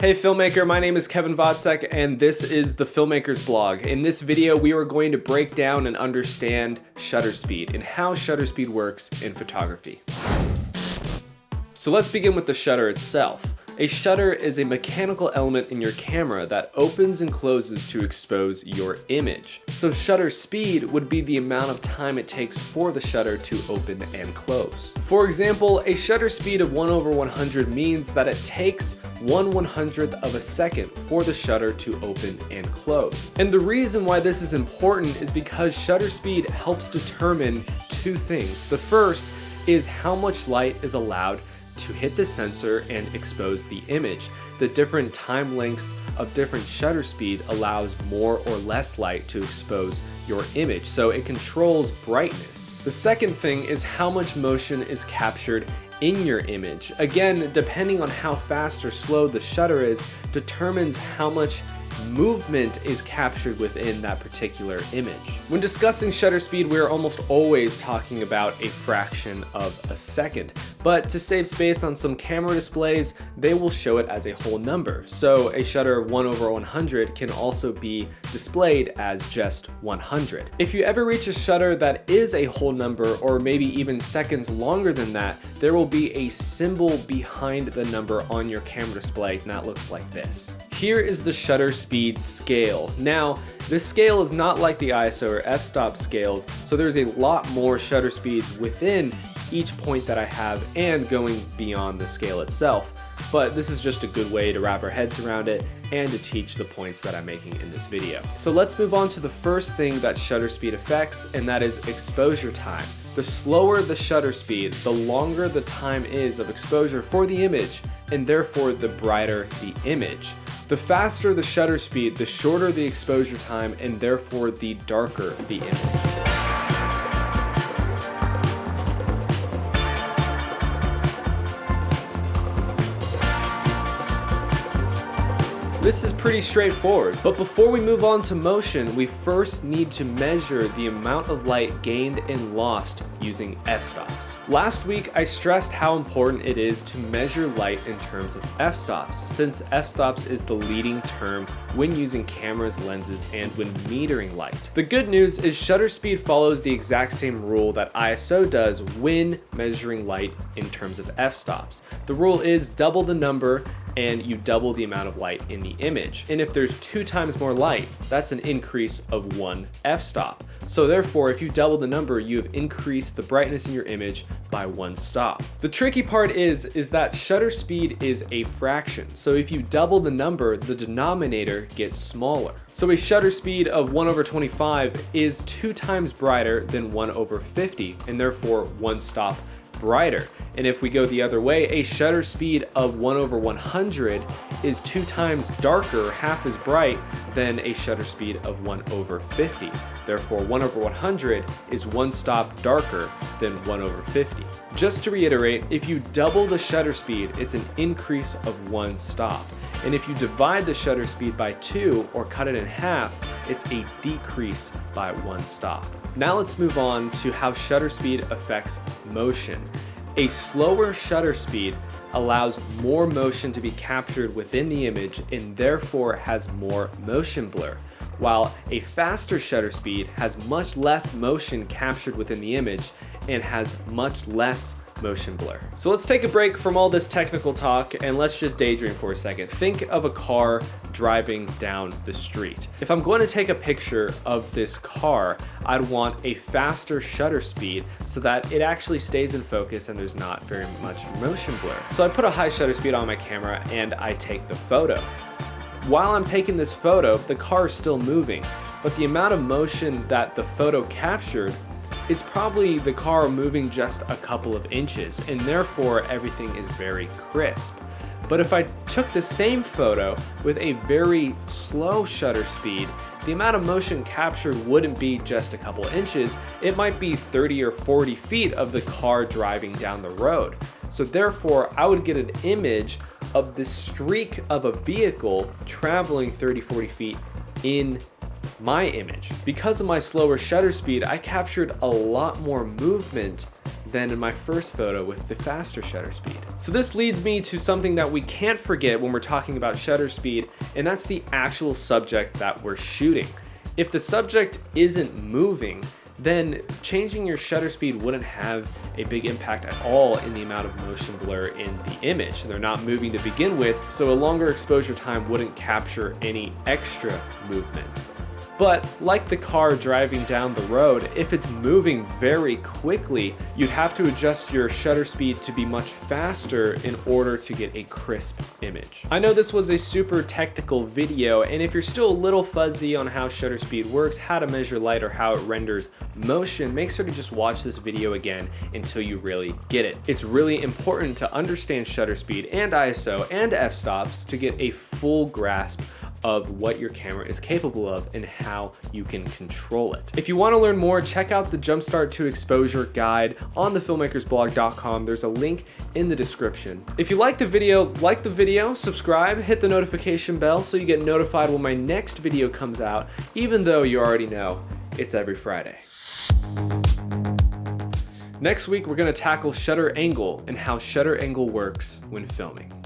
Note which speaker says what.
Speaker 1: Hey filmmaker, my name is Kevin Vodsek and this is the Filmmaker's Blog. In this video we are going to break down and understand shutter speed and how shutter speed works in photography. So let's begin with the shutter itself. A shutter is a mechanical element in your camera that opens and closes to expose your image. So shutter speed would be the amount of time it takes for the shutter to open and close. For example, a shutter speed of 1/100 means that it takes 1/100th of a second for the shutter to open and close. And the reason why this is important is because shutter speed helps determine two things. The first is how much light is allowed to hit the sensor and expose the image. The different time lengths of different shutter speed allows more or less light to expose your image, so it controls brightness. The second thing is how much motion is captured in your image. Again, depending on how fast or slow the shutter is, determines how much movement is captured within that particular image. When discussing shutter speed, we are almost always talking about a fraction of a second, but to save space on some camera displays, they will show it as a whole number. So a shutter of 1/100 can also be displayed as just 100. If you ever reach a shutter that is a whole number, or maybe even seconds longer than that, there will be a symbol behind the number on your camera display, and that looks like this. Here is the shutter speed scale. Now, this scale is not like the ISO or f-stop scales, so there's a lot more shutter speeds within each point that I have and going beyond the scale itself. But this is just a good way to wrap our heads around it and to teach the points that I'm making in this video. So let's move on to the first thing that shutter speed affects, and that is exposure time. The slower the shutter speed, the longer the time is of exposure for the image, and therefore the brighter the image. The faster the shutter speed, the shorter the exposure time, and therefore the darker the image. This is pretty straightforward, but before we move on to motion, we first need to measure the amount of light gained and lost using f-stops. Last week, I stressed how important it is to measure light in terms of f-stops, since f-stops is the leading term when using cameras, lenses, and when metering light. The good news is shutter speed follows the exact same rule that ISO does when measuring light in terms of f-stops. The rule is double the number and you double the amount of light in the image. And if there's 2 times more light, that's an increase of 1 f-stop. So therefore, if you double the number, you have increased the brightness in your image by 1 stop. The tricky part is that shutter speed is a fraction. So if you double the number, the denominator gets smaller. So a shutter speed of 1/25 is 2 times brighter than 1/50, and therefore 1 stop brighter. And if we go the other way, a shutter speed of 1/100 is 2 times darker, half as bright, than a shutter speed of 1/50. Therefore, 1/100 is 1 stop darker than 1/50. Just to reiterate, if you double the shutter speed, it's an increase of 1 stop. And if you divide the shutter speed by 2 or cut it in half, it's a decrease by 1 stop. Now let's move on to how shutter speed affects motion. A slower shutter speed allows more motion to be captured within the image and therefore has more motion blur, while a faster shutter speed has much less motion captured within the image and has much less motion blur. So let's take a break from all this technical talk and let's just daydream for a second. Think of a car driving down the street. If I'm going to take a picture of this car, I'd want a faster shutter speed so that it actually stays in focus and there's not very much motion blur. So I put a high shutter speed on my camera and I take the photo. While I'm taking this photo, the car is still moving, but the amount of motion that the photo captured is probably the car moving just a couple of inches, and therefore everything is very crisp. But if I took the same photo with a very slow shutter speed, the amount of motion captured wouldn't be just a couple inches, it might be 30 or 40 feet of the car driving down the road. So therefore, I would get an image of the streak of a vehicle traveling 30, 40 feet in my image. Because of my slower shutter speed, I captured a lot more movement than in my first photo with the faster shutter speed. So this leads me to something that we can't forget when we're talking about shutter speed, and that's the actual subject that we're shooting. If the subject isn't moving, then changing your shutter speed wouldn't have a big impact at all in the amount of motion blur in the image. They're not moving to begin with, so a longer exposure time wouldn't capture any extra movement. But like the car driving down the road, if it's moving very quickly, you'd have to adjust your shutter speed to be much faster in order to get a crisp image. I know this was a super technical video, and if you're still a little fuzzy on how shutter speed works, how to measure light, or how it renders motion, make sure to just watch this video again until you really get it. It's really important to understand shutter speed and ISO and f-stops to get a full grasp of what your camera is capable of and how you can control it. If you want to learn more, check out the Jumpstart to Exposure guide on the filmmakersblog.com. There's a link in the description. If you like the video, subscribe, hit the notification bell so you get notified when my next video comes out, even though you already know it's every Friday. Next week, we're going to tackle shutter angle and how shutter angle works when filming.